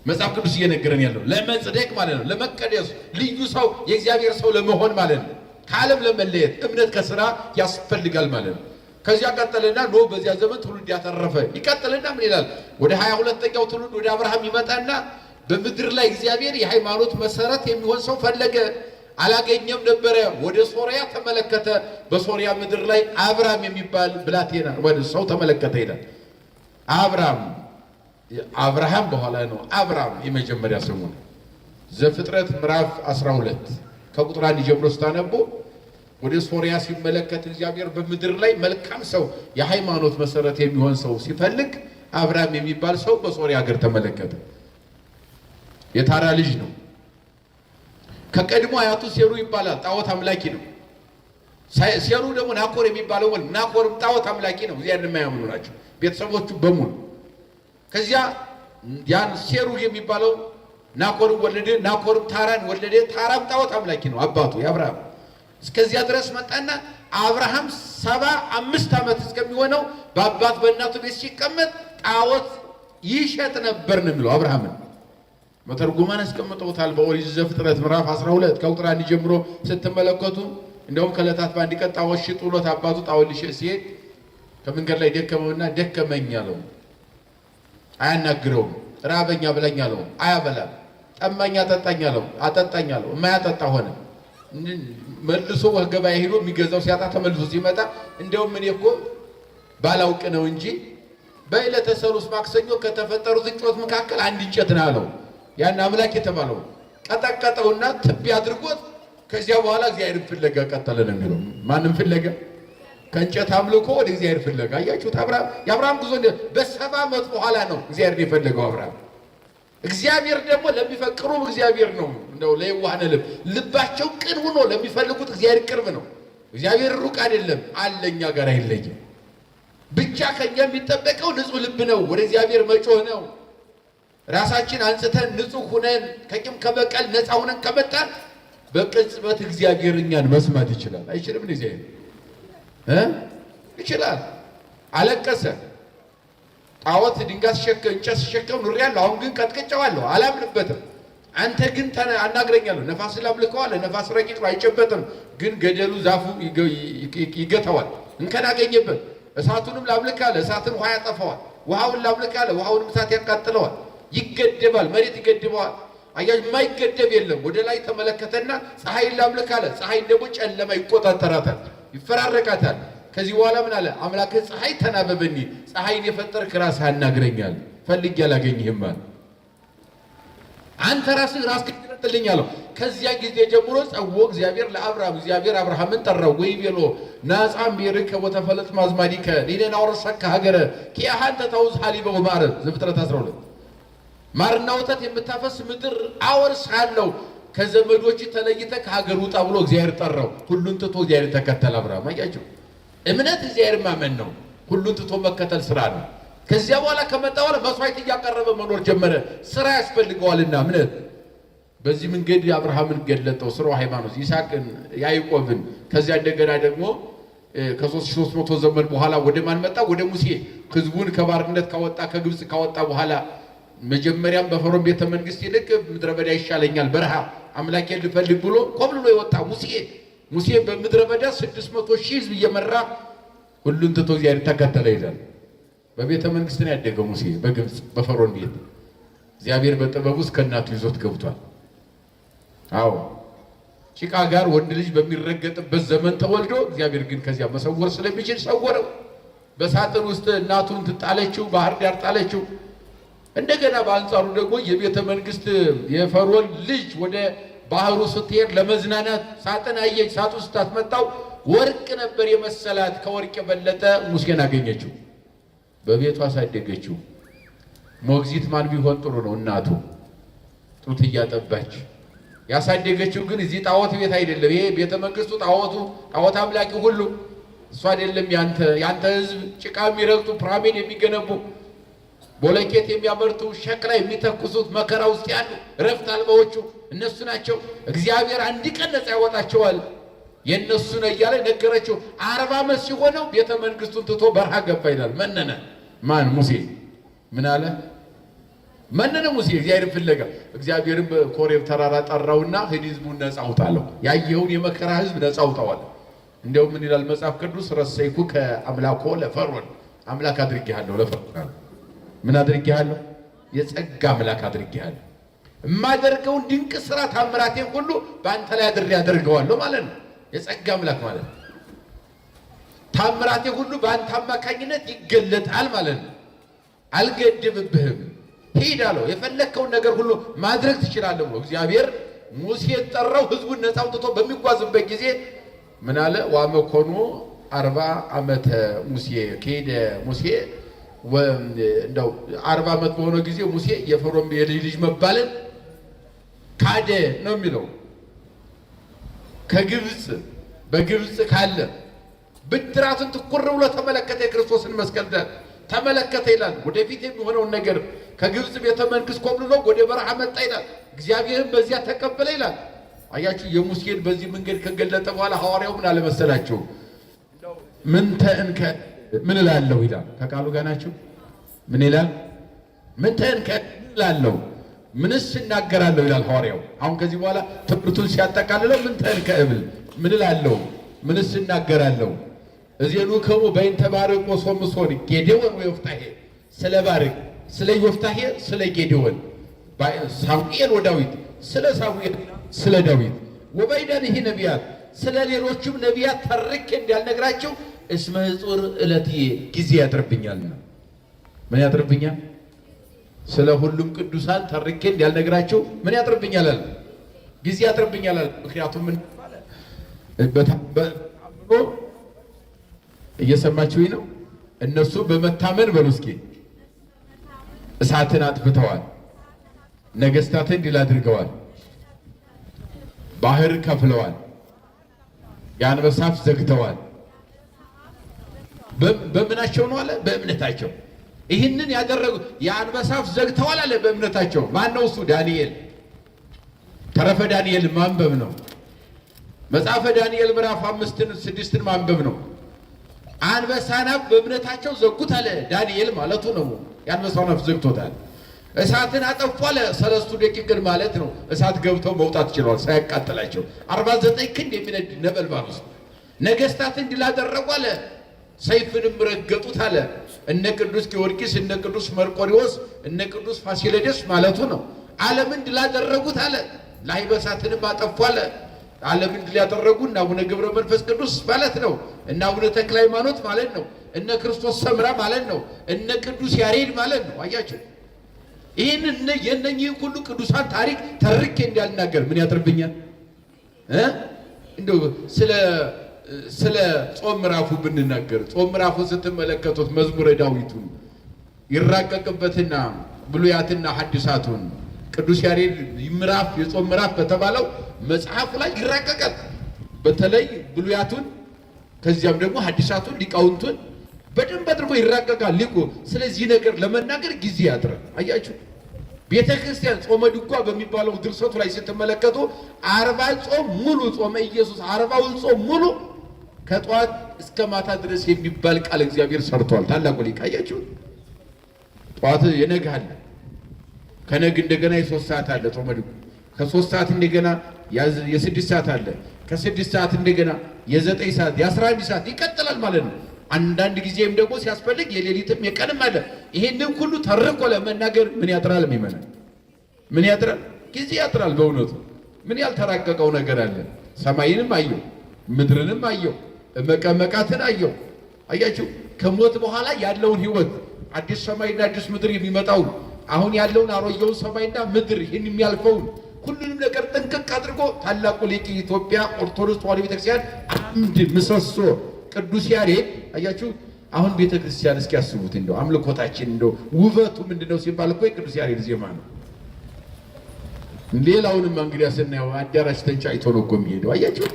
መጽሐፍ ቅዱስ እየነገረን ያለው ለመጽደቅ ማለት ነው፣ ለመቀደስ ልዩ ሰው የእግዚአብሔር ሰው ለመሆን ማለት ነው። ከዓለም ለመለየት እምነት ከስራ ያስፈልጋል ማለት ነው። ከዚያ ቀጠልና ኖህ በዚያ ዘመን ትውልድ ያተረፈ ይቀጥልና ምን ይላል? ወደ 22ኛው ትውልድ ወደ አብርሃም ይመጣና በምድር ላይ እግዚአብሔር የሃይማኖት መሰረት የሚሆን ሰው ፈለገ፣ አላገኘም ነበረ። ወደ ሶሪያ ተመለከተ። በሶሪያ ምድር ላይ አብራም የሚባል ብላቴና ወደ ሰው ተመለከተ ይላል። አብርሃም በኋላ ነው። አብራም የመጀመሪያ ስሙ ነው። ዘፍጥረት ምዕራፍ 12 ከቁጥር 1 ጀምሮ ስታነቡ ወደ ሶሪያ ሲመለከት እግዚአብሔር በምድር ላይ መልካም ሰው የሃይማኖት መሰረት የሚሆን ሰው ሲፈልግ አብራም የሚባል ሰው በሶሪያ ሀገር ተመለከተ። የታራ ልጅ ነው። ከቀድሞ አያቱ ሴሩ ይባላል። ጣዖት አምላኪ ነው። ሴሩ ደግሞ ናኮር የሚባለው ወል ናኮርም ጣዖት አምላኪ ነው። እግዚአብሔርን የማያምኑ ናቸው ቤተሰቦቹ በሙሉ። ከዚያ ያን ሴሩ የሚባለው ናኮርን ወለደ። ናኮርም ታራን ወለደ። ታራም ጣዖት አምላኪ ነው አባቱ የአብርሃም። እስከዚያ ድረስ መጣና አብርሃም 75 ዓመት እስከሚሆነው በአባት በእናቱ ቤት ሲቀመጥ ጣዖት ይሸጥ ነበር ነው የሚለው አብርሃምን። መተርጉማን አስቀምጠውታል። በኦሪት ዘፍጥረት ምዕራፍ 12 ከቁጥር 1 ጀምሮ ስትመለከቱ እንደውም ከዕለታት በአንድ ቀን ጣዖት ሽጥ ብሎት አባቱ ጣዖት ሊሸጥ ሲሄድ ከመንገድ ላይ ደከመውና ደከመኝ አለው። አያናግረውም። ራበኛ ብለኝ አለው። አያበላም። ጠማኝ አጠጣኝ አለው። አጠጣኝ አለው። የማያጠጣ ሆነ። መልሶ ገበያ ሄዶ የሚገዛው ሲያጣ ተመልሶ ሲመጣ እንደውም እኔ እኮ ባላውቅ ነው እንጂ በዕለተ ሰሉስ ማክሰኞ ከተፈጠሩት እንጨቶች መካከል አንድ እንጨት ነው አለው። ያን አምላክ የተባለው ቀጠቀጠውና ትቢ አድርጎት ከዚያ በኋላ እግዚአብሔርን ፍለጋ ቀጠለ ነው የሚለው። ማንም ፍለጋ? ከእንጨት አምልኮ ወደ እግዚአብሔር ፍለጋ። አያችሁት? የአብርሃም ጉዞ በ70 ዓመት በኋላ ነው እግዚአብሔርን የፈለገው አብርሃም። እግዚአብሔር ደግሞ ለሚፈቅሩ እግዚአብሔር ነው። እንደው ለየዋህነ ልባቸው ቅን ሆኖ ለሚፈልጉት እግዚአብሔር ቅርብ ነው። እግዚአብሔር ሩቅ አይደለም፣ አለኛ ጋር አይለይም። ብቻ ከኛ የሚጠበቀው ንጹህ ልብ ነው። ወደ እግዚአብሔር መጮህ ነው። ራሳችን አንጽተን ንጹህ ሁነን ከቂም ከበቀል ነፃ ሁነን ከመጣን በቅጽበት እግዚአብሔር እኛን መስማት ይችላል። አይችልም? እንደዚህ ይችላል። አለቀሰ። ጣዖት ድንጋይ ሲሸከም እንጨት ሲሸከም ኑሬያለሁ፣ አሁን ግን ቀጥቅጬዋለሁ፣ አላምንበትም። አንተ ግን አናግረኛለሁ። ነፋስ ላምልከዋለሁ፣ ነፋስ ረቂቅ ነው፣ አይጨበጥም። ግን ገደሉ ዛፉ ይገተዋል፣ እንከን አገኘበት። እሳቱንም ላምልካለ፣ እሳትን ውሃ ያጠፋዋል። ውሃውን ላምልካለ፣ ውሃውንም እሳት ያቃጥለዋል። ይገደባል፣ መሬት ይገድበዋል። አያጅ የማይገደብ የለም። ወደ ላይ ተመለከተና ፀሐይን ላምልካለ፣ ፀሐይን ደግሞ ጨለማ ይቆጣጠራታል፣ ይፈራረቃታል። ከዚህ በኋላ ምን አለ? አምላክ ፀሐይ ተናበበኒ፣ ፀሐይን የፈጠርክ ራስህ አናግረኛል፣ ፈልጌ አላገኝህም አለ። አንተ ራስህ ግለጥልኝ አለው። ከዚያ ጊዜ ጀምሮ ጸዎ እግዚአብሔር ለአብርሃም፣ እግዚአብሔር አብርሃምን ጠራው። ወይ ቤሎ ናጻም ቢርከ ወተፈለጥ ማዝማዲከ ሊነና ወረሰከ ሀገረ ኪያሃን ተታውዝ ሐሊበ ወማረ ዘፍጥረት 12 ማርና ወተት የምታፈስ ምድር አወርሳለሁ፣ ከዘመዶች ተለይተ ከሀገር ውጣ ብሎ እግዚአብሔር ጠራው። ሁሉን ትቶ እግዚአብሔር ተከተለ አብርሃም። አያችሁ፣ እምነት እግዚአብሔር ማመን ነው። ሁሉን ትቶ መከተል ስራ ነው። ከዚያ በኋላ ከመጣ በኋላ መስዋዕት እያቀረበ መኖር ጀመረ። ስራ ያስፈልገዋልና እምነት። በዚህ መንገድ አብርሃምን ገለጠው። ስራው ሃይማኖት፣ ይስሐቅን፣ ያዕቆብን። ከዚያ እንደገና ደግሞ ከ3300 ዘመን በኋላ ወደ ማን መጣ? ወደ ሙሴ። ህዝቡን ከባርነት ካወጣ ከግብጽ ካወጣ በኋላ መጀመሪያም በፈርዖን ቤተ መንግስት ይልቅ ምድረ በዳ ይሻለኛል በረሃ አምላኬን ልፈልግ ብሎ ኮብልሎ የወጣ ሙሴ በምድረ በዳ 600,000 ሕዝብ እየመራ ሁሉን ትቶ እግዚአብሔር ተከተለ ይላል። በቤተ መንግስት ነው ያደገው ሙሴ በግብጽ በፈርዖን ቤት። እግዚአብሔር በጥበቡ እስከ እናቱ ይዞት ገብቷል። አዎ ጭቃ ጋር ወንድ ልጅ በሚረገጥበት ዘመን ተወልዶ እግዚአብሔር ግን ከዚያ መሰወር ስለሚችል ሰወረው። በሳጥን ውስጥ እናቱን ትጣለችው፣ ባህር ዳር ጣለችው። እንደገና በአንጻሩ ደግሞ የቤተ መንግስት የፈርዖን ልጅ ወደ ባህሩ ስትሄድ ለመዝናናት ሳጥን አየች። ሳጥን ስታስመጣው ወርቅ ነበር የመሰላት። ከወርቅ የበለጠ ሙሴን አገኘችው፣ በቤቷ አሳደገችው። ሞግዚት ማን ቢሆን ጥሩ ነው? እናቱ ጡት እያጠባች ያሳደገችው። ግን እዚህ ጣዖት ቤት አይደለም። ይሄ ቤተ መንግስቱ ጣዖት አምላኪ ሁሉ እሱ አይደለም። ያንተ ህዝብ ጭቃ የሚረግጡ ፒራሚድ የሚገነቡ ቦለኬት የሚያመርቱ ሸክላ የሚተኩሱት መከራ ውስጥ ያሉ ረፍት አልባዎቹ እነሱ ናቸው። እግዚአብሔር አንድ ቀን ነፃ ያወጣቸዋል። የእነሱ ነው እያለ ነገረችው። 40 ዓመት ሲሆነው ቤተ መንግስቱን ትቶ በረሃ ገባ ይላል። መነነ ማን? ሙሴ። ምን አለ? መነነ ሙሴ እግዚአብሔር ፍለጋ። እግዚአብሔርም በኮሬብ ተራራ ጠራውና ህዝቡን ነፃ አውጣለሁ። ያየውን የመከራ ህዝብ ነፃ አውጣዋል። እንደው ምን ይላል መጽሐፍ ቅዱስ? ረሰይኩ ከአምላኮ ለፈርዖን፣ አምላክ አድርጌሃለሁ ለፈርዖን። ምን አድርጌሃለሁ? የጸጋ አምላክ አድርጌሃለሁ። የማደርገውን ድንቅ ስራ ታምራቴን ሁሉ በአንተ ላይ አድርገዋለሁ ማለት ነው። የጸጋ አምላክ ማለት ነው። ታምራቴ ሁሉ በአንተ አማካኝነት ይገለጣል ማለት ነው። አልገድብብህም፣ ሂድ አለው። የፈለግከውን ነገር ሁሉ ማድረግ ትችላለህ ብሎ እግዚአብሔር ሙሴን ጠራው። ህዝቡን ነፃ አውጥቶ በሚጓዝበት ጊዜ ምን አለ? ዋመኮኑ 40 ዓመተ ሙሴ ከሄደ ሙሴ እንደው 40 ዓመት በሆነ ጊዜ ሙሴ የፈርዖን የልጅ መባልን ካደ ነው የሚለው። ከግብጽ በግብጽ ካለ ብድራትን ትኩር ብሎ ተመለከተ። የክርስቶስን መስቀል ተመለከተ ይላል። ወደፊት የሚሆነውን ነገር ከግብጽ ቤተ መንግስት ኮብልሎ ወደ በረሃ መጣ ይላል። እግዚአብሔርን በዚያ ተቀበለ ይላል። አያችሁ፣ የሙሴን በዚህ መንገድ ከገለጠ በኋላ ሐዋርያው ምን አለመሰላችሁ? ምን ተንከ ምን እላለሁ ይላል። ከቃሉ ጋር ናችሁ? ምን ይላል? ምን ተንከ እላለሁ፣ ምንስ እናገራለሁ ይላል ሐዋርያው። አሁን ከዚህ በኋላ ትምህርቱን ሲያጠቃልለው ምን ተንከ እብል፣ ምን እላለሁ፣ ምንስ እናገራለሁ። እዜኑ ከሙ በእንተ ባርቆ ሶምሶን ጌዴዎን ወዮፍታሔ፣ ስለ ባርቅ፣ ስለ ዮፍታሔ፣ ስለ ጌዴዎን፣ ሳሙኤል ወዳዊት፣ ስለ ሳሙኤል፣ ስለ ዳዊት፣ ወበይዳንህ ነቢያት፣ ስለ ሌሎችም ነቢያት ተርኬ እንዳልነግራቸው እስመ ሕጹር ዕለትዬ ጊዜ ያጥርብኛልና። ምን ያጥርብኛል? ስለ ሁሉም ቅዱሳን ተርኬ እንዳልነግራቸው ምን ያጥርብኛል አለ? ጊዜ ያጥርብኛል አለ። ምክንያቱም ምን በታምኖ እየሰማችሁኝ ነው? እነሱ በመታመን በሉ እስኪ እሳትን አጥፍተዋል፣ ነገስታትን ድል አድርገዋል፣ ባህር ከፍለዋል፣ የአንበሳ አፍ ዘግተዋል። በምናቸው ነው አለ? በእምነታቸው። ይህንን ያደረጉ የአንበሳ አፍ ዘግተዋል አለ በእምነታቸው። ማን ነው እሱ? ዳንኤል። ተረፈ ዳንኤል ማንበብ ነው። መጽሐፈ ዳንኤል ምዕራፍ 5-6 ማንበብ ነው። አንበሳን አፍ በእምነታቸው ዘጉት አለ። ዳንኤል ማለቱ ነው። የአንበሳውን አፍ ዘግቶታል። እሳትን አጠፉ አለ። 3 ደቂቅን ማለት ነው። እሳት ገብተው መውጣት ችለዋል ሳያቃጥላቸው። 49 ክንድ የሚነድ ነበልባል ውስጥ ነገስታትን ድል አደረጉ አለ። ሰይፍንም ረገጡት አለ። እነ ቅዱስ ጊዮርጊስ፣ እነ ቅዱስ መርቆሪዎስ፣ እነ ቅዱስ ፋሲለደስ ማለቱ ነው። ዓለምን ድል አደረጉት አለ። ላይበሳትንም አጠፉ አለ። ዓለምን ድል ያደረጉ እነ አቡነ ገብረ መንፈስ ቅዱስ ማለት ነው። እነ አቡነ ተክለ ሃይማኖት ማለት ነው። እነ ክርስቶስ ሰምራ ማለት ነው። እነ ቅዱስ ያሬድ ማለት ነው። አያቸው። ይህን የእነኚህን ሁሉ ቅዱሳን ታሪክ ተርኬ እንዳልናገር ምን ያጥርብኛል? እንደው ስለ ጾም ምዕራፉ ብንናገር፣ ጾም ምዕራፉን ስትመለከቱት መዝሙረ ዳዊቱን ይራቀቅበትና ብሉያትና ሐዲሳቱን ቅዱስ ያሬድ ምዕራፍ የጾም ምዕራፍ በተባለው መጽሐፉ ላይ ይራቀቃል። በተለይ ብሉያቱን ከዚያም ደግሞ ሐዲሳቱን ሊቃውንቱን በደንብ አድርጎ ይራቀቃል ሊቁ። ስለዚህ ነገር ለመናገር ጊዜ ያጥራል። አያችሁ፣ ቤተ ክርስቲያን ጾመ ድጓ በሚባለው ድርሰቱ ላይ ስትመለከቱ 40 ጾም ሙሉ ጾመ ኢየሱስ 40ውን ጾም ሙሉ ከጧት እስከ ማታ ድረስ የሚባል ቃል እግዚአብሔር ሰርቷል። ታላቁ ሊቅ አያችሁ፣ ጧት የነግሃል ከነግ እንደገና የ3 ሰዓት አለ ጾመ ድጓ። ከ3 ሰዓት እንደገና የ6 ሰዓት አለ። ከ6 ሰዓት እንደገና የ9 ሰዓት የ11 ሰዓት ይቀጥላል ማለት ነው። አንዳንድ ጊዜም ደግሞ ሲያስፈልግ የሌሊትም የቀንም አለ። ይሄንን ሁሉ ተርኮ ለመናገር ምን ያጥራል? የሚመና ምን ያጥራል? ጊዜ ያጥራል። በእውነቱ ምን ያልተራቀቀው ነገር አለ? ሰማይንም አየው፣ ምድርንም አየው፣ መቀመቃትን አየው። አያችሁ ከሞት በኋላ ያለውን ህይወት አዲስ ሰማይና አዲስ ምድር የሚመጣው አሁን ያለውን አሮጌውን ሰማይና ምድር ይህን የሚያልፈውን ሁሉንም ነገር ጥንቅቅ አድርጎ ታላቁ ሊቅ ኢትዮጵያ ኦርቶዶክስ ተዋሕዶ ቤተክርስቲያን አምድ ምሰሶ ቅዱስ ያሬድ አያችሁ። አሁን ቤተክርስቲያን እስኪ ያስቡት እንደው አምልኮታችን እንደው ውበቱ ምንድነው ሲባል እኮ የቅዱስ ያሬድ ዜማ ነው። ሌላውንም እንግዲህ ስናየው አዳራሽ ተንጫይቶ ነው እኮ የሚሄደው። አያችሁ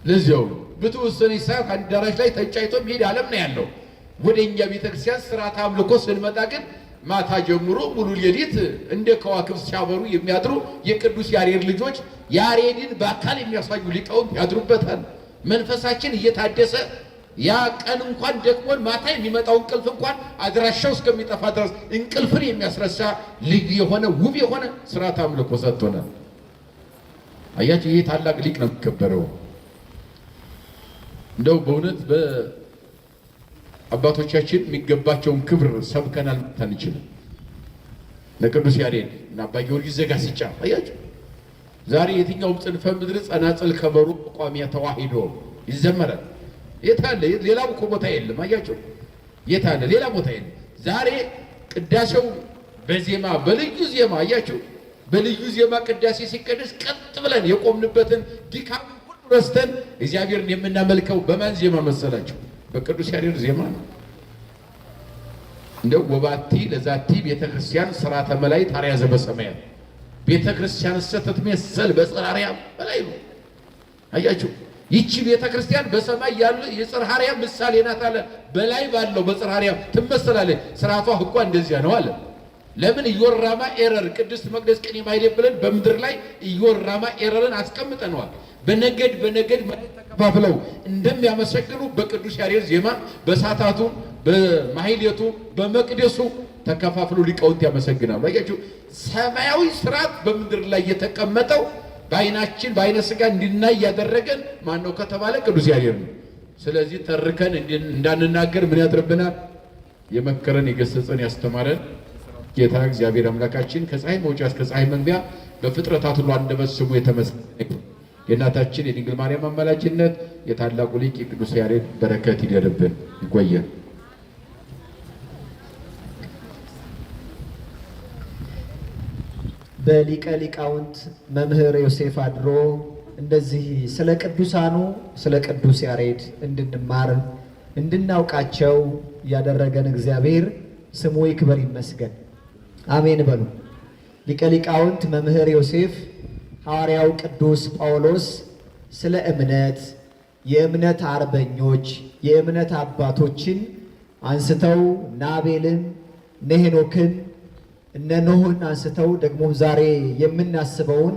ለዚያው በተወሰነ ሰዓት አዳራሽ ላይ ተንጫይቶ የሚሄድ ዓለም ነው ያለው። ወደኛ ቤተክርስቲያን ስርዓተ አምልኮ ስንመጣ ግን ማታ ጀምሮ ሙሉ ሌሊት እንደ ከዋክብት ሲያበሩ የሚያድሩ የቅዱስ ያሬድ ልጆች ያሬድን በአካል የሚያሳዩ ሊቃውንት ያድሩበታል። መንፈሳችን እየታደሰ ያ ቀን እንኳን ደክሞን ማታ የሚመጣው እንቅልፍ እንኳን አድራሻው እስከሚጠፋ ድረስ እንቅልፍን የሚያስረሳ ልዩ የሆነ ውብ የሆነ ስርዓተ አምልኮ ሰጥቶናል። አያችሁ ይሄ ታላቅ ሊቅ ነው የሚከበረው። እንደው በእውነት በአባቶቻችን የሚገባቸውን ክብር ሰብከናል አንችልም። ለቅዱስ ያሬድ እና አባ ጊዮርጊስ ዘጋስጫ አያችሁ ዛሬ የትኛውም ጽንፈ ምድር ጸናጽል ከበሮ ቋሚያ ተዋሂዶ ይዘመራል። የታለ ሌላ ቦታ የለም። አያችሁ የታለ ሌላ ቦታ የለም። ዛሬ ቅዳሴው በዜማ በልዩ ዜማ አያችሁ በልዩ ዜማ ቅዳሴ ሲቀደስ ቀጥ ብለን የቆምንበትን ድካም ሁሉ ረስተን እግዚአብሔርን የምናመልከው በማን ዜማ መሰላችሁ? በቅዱስ ያሬድ ዜማ ነው። እንደው ወባቲ ለዛቲ ቤተክርስቲያን ስርዓተ መላእክት አርያዘ በሰማያት ቤተክርስቲያን ሰተት መሰል በጽርሐ በላይ ነው። አያችሁ ይቺ ቤተክርስቲያን በሰማይ ያለ የጽርሐ አርያም ምሳሌ ናት አለ። በላይ ባለው በጽርሐ አርያም ትመሰላለች። ስርዓቷ ህጓ እንደዚያ ነው አለ። ለምን ኢዮራማ ኤረር ቅድስት መቅደስ ቅኔ ማይሌት ብለን በምድር ላይ ኢዮራማ ኤረርን አስቀምጠነዋል። በነገድ ተከፋፍለው እንደሚያመሰግኑ በቅዱስ ያሬድ ዜማ በሳታቱ በማህሌቱ በመቅደሱ ተከፋፍለው ሊቃውንት ያመሰግናሉ። አያችሁ ሰማያዊ ስርዓት በምድር ላይ የተቀመጠው በአይናችን በአይነ ስጋ እንድናይ ያደረገን ማን ነው ከተባለ ቅዱስ ያሬድ ነው። ስለዚህ ተርከን እንዳንናገር ምን ያድርብናል? የመከረን የገሰጸን ያስተማረን ጌታ እግዚአብሔር አምላካችን ከፀሐይ መውጫ እስከ ፀሐይ መግቢያ በፍጥረታት ሁሉ አንደበት ስሙ የተመሰገነ ይሁን። የእናታችን የድንግል ማርያም አማላጅነት የታላቁ ሊቅ የቅዱስ ያሬድ በረከት ይደርብን ይቆየን። በሊቀ ሊቃውንት መምህር ዮሴፍ አድሮ እንደዚህ ስለ ቅዱሳኑ ስለ ቅዱስ ያሬድ እንድንማር እንድናውቃቸው ያደረገን እግዚአብሔር ስሙ ይክበር ይመስገን። አሜን በሉ። ሊቀ ሊቃውንት መምህር ዮሴፍ ሐዋርያው ቅዱስ ጳውሎስ ስለ እምነት የእምነት አርበኞች የእምነት አባቶችን አንስተው እነ አቤልን እነ ሄኖክን እነ ኖህን አንስተው ደግሞ ዛሬ የምናስበውን